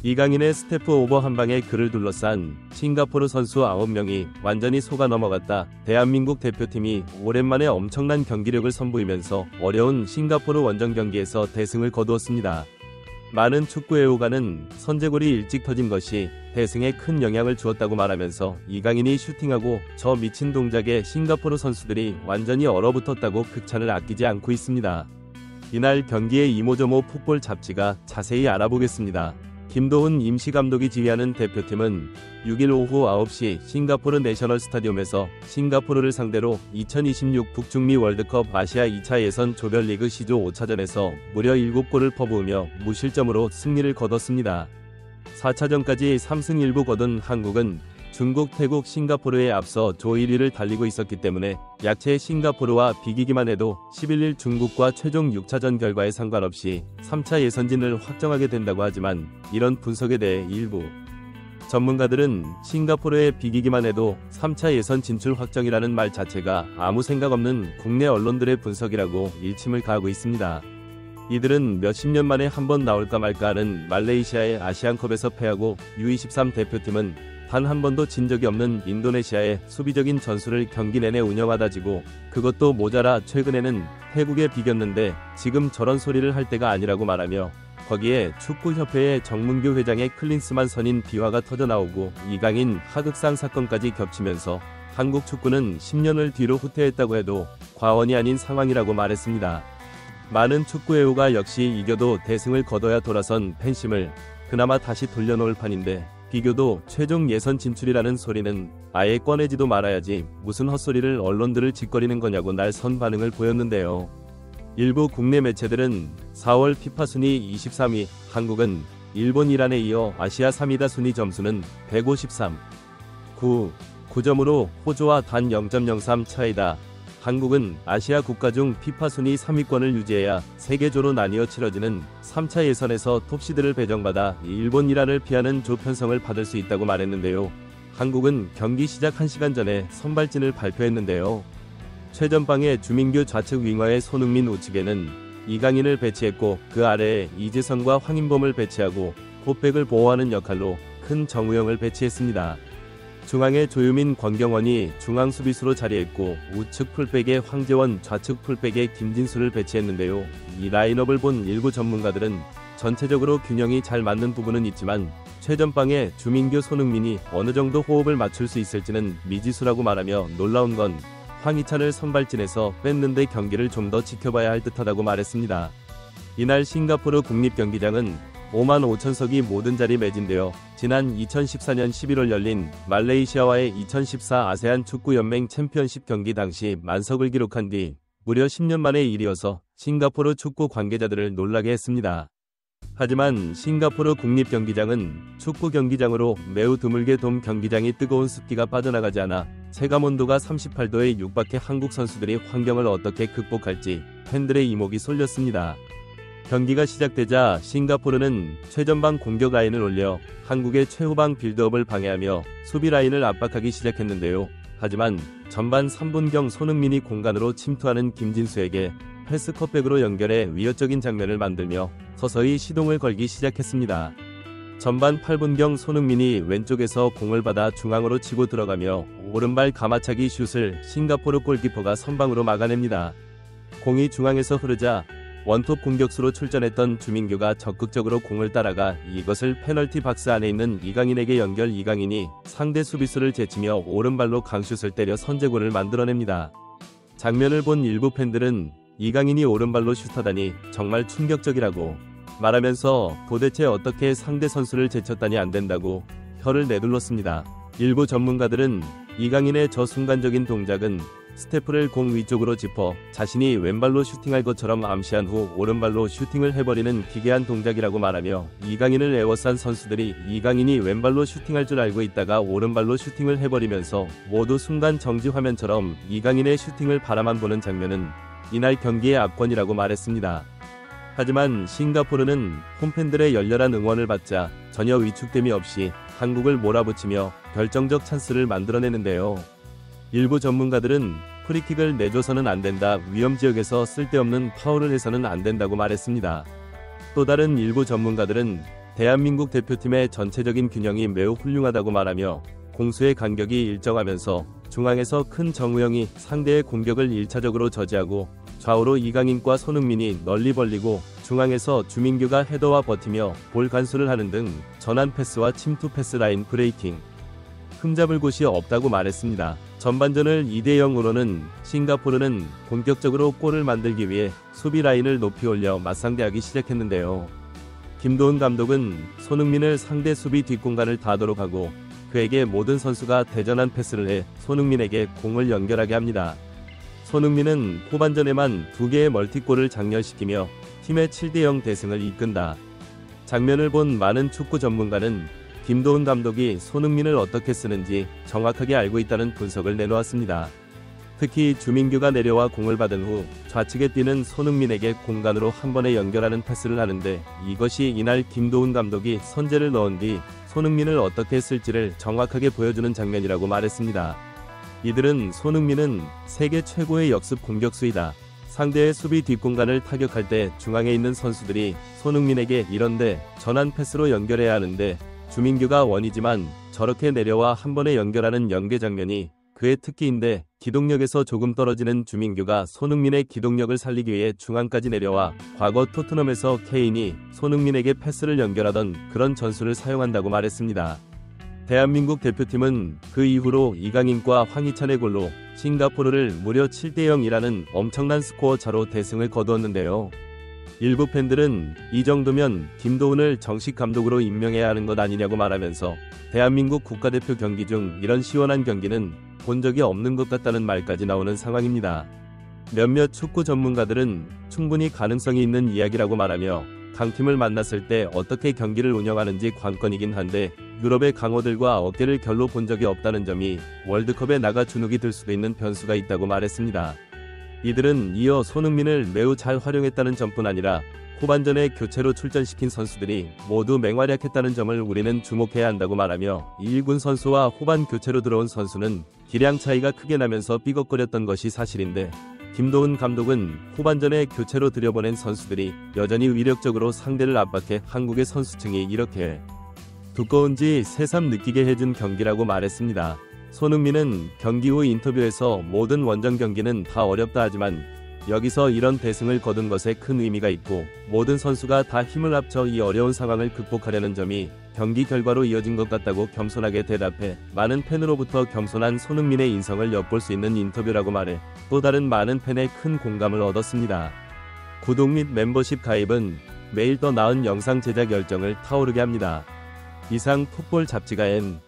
이강인의 스테프 오버 한 방에 그를 둘러싼 싱가포르 선수 9명이 완전히 속아 넘어갔다. 대한민국 대표팀이 오랜만에 엄청난 경기력을 선보이면서 어려운 싱가포르 원정 경기에서 대승을 거두었습니다. 많은 축구 애호가는 선제골이 일찍 터진 것이 대승에 큰 영향을 주었다고 말하면서 이강인이 슈팅하고 저 미친 동작에 싱가포르 선수들이 완전히 얼어붙었다고 극찬을 아끼지 않고 있습니다. 이날 경기의 이모저모 풋볼 잡지가 자세히 알아보겠습니다. 김도훈 임시감독이 지휘하는 대표팀은 6일 오후 9시 싱가포르 내셔널 스타디움에서 싱가포르를 상대로 2026 북중미 월드컵 아시아 2차 예선 조별리그 시조 5차전에서 무려 7골을 퍼부으며 무실점으로 승리를 거뒀습니다. 4차전까지 3승 1부 거둔 한국은 중국, 태국, 싱가포르에 앞서 조 1위를 달리고 있었기 때문에 약체 싱가포르와 비기기만 해도 11일 중국과 최종 6차전 결과에 상관없이 3차 예선진을 확정하게 된다고 하지만 이런 분석에 대해 일부 전문가들은 싱가포르에 비기기만 해도 3차 예선 진출 확정이라는 말 자체가 아무 생각 없는 국내 언론들의 분석이라고 일침을 가하고 있습니다. 이들은 몇십 년 만에 한 번 나올까 말까 하는 말레이시아의 아시안컵에서 패하고 U23 대표팀은 단 한 번도 진 적이 없는 인도네시아의 수비적인 전술을 경기 내내 운영하다 지고 그것도 모자라 최근에는 태국에 비겼는데 지금 저런 소리를 할 때가 아니라고 말하며 거기에 축구협회의 정문규 회장의 클린스만 선인 비화가 터져나오고 이강인 하극상 사건까지 겹치면서 한국 축구는 10년을 뒤로 후퇴했다고 해도 과언이 아닌 상황이라고 말했습니다. 많은 축구 애호가 역시 이겨도 대승을 거둬야 돌아선 팬심을 그나마 다시 돌려놓을 판인데 비교도 최종 예선 진출이라는 소리는 아예 꺼내지도 말아야지 무슨 헛소리를 언론들을 짓거리는 거냐고 날선 반응을 보였는데요. 일부 국내 매체들은 4월 피파 순위 23위 한국은 일본, 이란에 이어 아시아 3위다. 순위 점수는 153, 9점으로 호주와 단 0.03 차이다. 한국은 아시아 국가 중 피파 순위 3위권을 유지해야 세계조로 나뉘어 치러지는 3차 예선에서 톱시드를 배정받아 일본, 이란을 피하는 조 편성을 받을 수 있다고 말했는데요. 한국은 경기 시작 1시간 전에 선발진을 발표했는데요. 최전방에 주민규 좌측 윙어의 손흥민 우측에는 이강인을 배치했고 그 아래에 이재성과 황인범을 배치하고 곧백을 보호하는 역할로 큰 정우영을 배치했습니다. 중앙에 조유민, 권경원이 중앙 수비수로 자리했고 우측 풀백에 황재원, 좌측 풀백에 김진수를 배치했는데요. 이 라인업을 본 일부 전문가들은 전체적으로 균형이 잘 맞는 부분은 있지만 최전방에 주민규, 손흥민이 어느 정도 호흡을 맞출 수 있을지는 미지수라고 말하며 놀라운 건 황희찬을 선발진에서 뺐는데 경기를 좀 더 지켜봐야 할 듯하다고 말했습니다. 이날 싱가포르 국립경기장은 5만 5천석이 모든 자리 매진되어 지난 2014년 11월 열린 말레이시아와의 2014 아세안 축구연맹 챔피언십 경기 당시 만석을 기록한 뒤 무려 10년 만의 일이어서 싱가포르 축구 관계자들을 놀라게 했습니다. 하지만 싱가포르 국립경기장은 축구 경기장으로 매우 드물게 돔 경기장이 뜨거운 습기가 빠져나가지 않아 체감온도가 38도에 육박해 한국 선수들이 환경을 어떻게 극복할지 팬들의 이목이 쏠렸습니다. 경기가 시작되자 싱가포르는 최전방 공격 라인을 올려 한국의 최후방 빌드업을 방해하며 수비 라인을 압박하기 시작했는데요. 하지만 전반 3분경 손흥민이 공간으로 침투하는 김진수에게 패스 컷백으로 연결해 위협적인 장면을 만들며 서서히 시동을 걸기 시작했습니다. 전반 8분경 손흥민이 왼쪽에서 공을 받아 중앙으로 치고 들어가며 오른발 가마차기 슛을 싱가포르 골키퍼가 선방으로 막아냅니다. 공이 중앙에서 흐르자 원톱 공격수로 출전했던 주민규가 적극적으로 공을 따라가 이것을 페널티 박스 안에 있는 이강인에게 연결. 이강인이 상대 수비수를 제치며 오른발로 강슛을 때려 선제골을 만들어냅니다. 장면을 본 일부 팬들은 이강인이 오른발로 슛하다니 정말 충격적이라고 말하면서 도대체 어떻게 상대 선수를 제쳤다니 안된다고 혀를 내둘렀습니다. 일부 전문가들은 이강인의 저 순간적인 동작은 스테프를 공 위쪽으로 짚어 자신이 왼발로 슈팅할 것처럼 암시한 후 오른발로 슈팅을 해버리는 기괴한 동작이라고 말하며 이강인을 애워싼 선수들이 이강인이 왼발로 슈팅할 줄 알고 있다가 오른발로 슈팅을 해버리면서 모두 순간 정지 화면처럼 이강인의 슈팅을 바라만 보는 장면은 이날 경기의 압권이라고 말했습니다. 하지만 싱가포르는 홈팬들의 열렬한 응원을 받자 전혀 위축됨이 없이 한국을 몰아붙이며 결정적 찬스를 만들어내는데요. 일부 전문가들은 프리킥을 내줘서는 안된다, 위험지역에서 쓸데없는 파울을 해서는 안된다고 말했습니다. 또 다른 일부 전문가들은 대한민국 대표팀의 전체적인 균형이 매우 훌륭하다고 말하며 공수의 간격이 일정하면서 중앙에서 큰 정우영이 상대의 공격을 1차적으로 저지하고 좌우로 이강인과 손흥민이 널리 벌리고 중앙에서 주민규가 헤더와 버티며 볼 간수를 하는 등 전환 패스와 침투 패스 라인 브레이킹 흠잡을 곳이 없다고 말했습니다. 전반전을 2대0으로는 싱가포르는 본격적으로 골을 만들기 위해 수비 라인을 높이 올려 맞상대하기 시작했는데요. 김도훈 감독은 손흥민을 상대 수비 뒷공간을 닿도록 하고 그에게 모든 선수가 대전환 패스를 해 손흥민에게 공을 연결하게 합니다. 손흥민은 후반전에만 2개의 멀티골을 장렬시키며 팀의 7대0 대승을 이끈다. 장면을 본 많은 축구 전문가는 김도훈 감독이 손흥민을 어떻게 쓰는지 정확하게 알고 있다는 분석을 내놓았습니다. 특히 주민규가 내려와 공을 받은 후 좌측에 뛰는 손흥민에게 공간으로 한 번에 연결하는 패스를 하는데 이것이 이날 김도훈 감독이 선제를 넣은 뒤 손흥민을 어떻게 쓸지를 정확하게 보여주는 장면이라고 말했습니다. 이들은 손흥민은 세계 최고의 역습 공격수이다. 상대의 수비 뒷공간을 타격할 때 중앙에 있는 선수들이 손흥민에게 이런데 전환 패스로 연결해야 하는데 주민규가 원이지만 저렇게 내려와 한 번에 연결하는 연계 장면이 그의 특기인데 기동력에서 조금 떨어지는 주민규가 손흥민의 기동력을 살리기 위해 중앙까지 내려와 과거 토트넘에서 케인이 손흥민에게 패스를 연결하던 그런 전술을 사용한다고 말했습니다. 대한민국 대표팀은 그 이후로 이강인과 황희찬의 골로 싱가포르를 무려 7대0이라는 엄청난 스코어 차로 대승을 거두었는데요. 일부 팬들은 이 정도면 김도훈을 정식 감독으로 임명해야 하는 것 아니냐고 말하면서 대한민국 국가대표 경기 중 이런 시원한 경기는 본 적이 없는 것 같다는 말까지 나오는 상황입니다. 몇몇 축구 전문가들은 충분히 가능성이 있는 이야기라고 말하며 강팀을 만났을 때 어떻게 경기를 운영하는지 관건이긴 한데 유럽의 강호들과 어깨를 결로 본 적이 없다는 점이 월드컵에 나가 주눅이 들 수도 있는 변수가 있다고 말했습니다. 이들은 이어 손흥민을 매우 잘 활용했다는 점뿐 아니라 후반전에 교체로 출전시킨 선수들이 모두 맹활약했다는 점을 우리는 주목해야 한다고 말하며 1군 선수와 후반 교체로 들어온 선수는 기량 차이가 크게 나면서 삐걱거렸던 것이 사실인데 김도훈 감독은 후반전에 교체로 들여보낸 선수들이 여전히 위력적으로 상대를 압박해 한국의 선수층이 이렇게 두꺼운지 새삼 느끼게 해준 경기라고 말했습니다. 손흥민은 경기 후 인터뷰에서 모든 원정 경기는 다 어렵다 하지만 여기서 이런 대승을 거둔 것에 큰 의미가 있고 모든 선수가 다 힘을 합쳐 이 어려운 상황을 극복하려는 점이 경기 결과로 이어진 것 같다고 겸손하게 대답해 많은 팬으로부터 겸손한 손흥민의 인성을 엿볼 수 있는 인터뷰라고 말해 또 다른 많은 팬의 큰 공감을 얻었습니다. 구독 및 멤버십 가입은 매일 더 나은 영상 제작 열정을 타오르게 합니다. 이상 풋볼 잡지가 N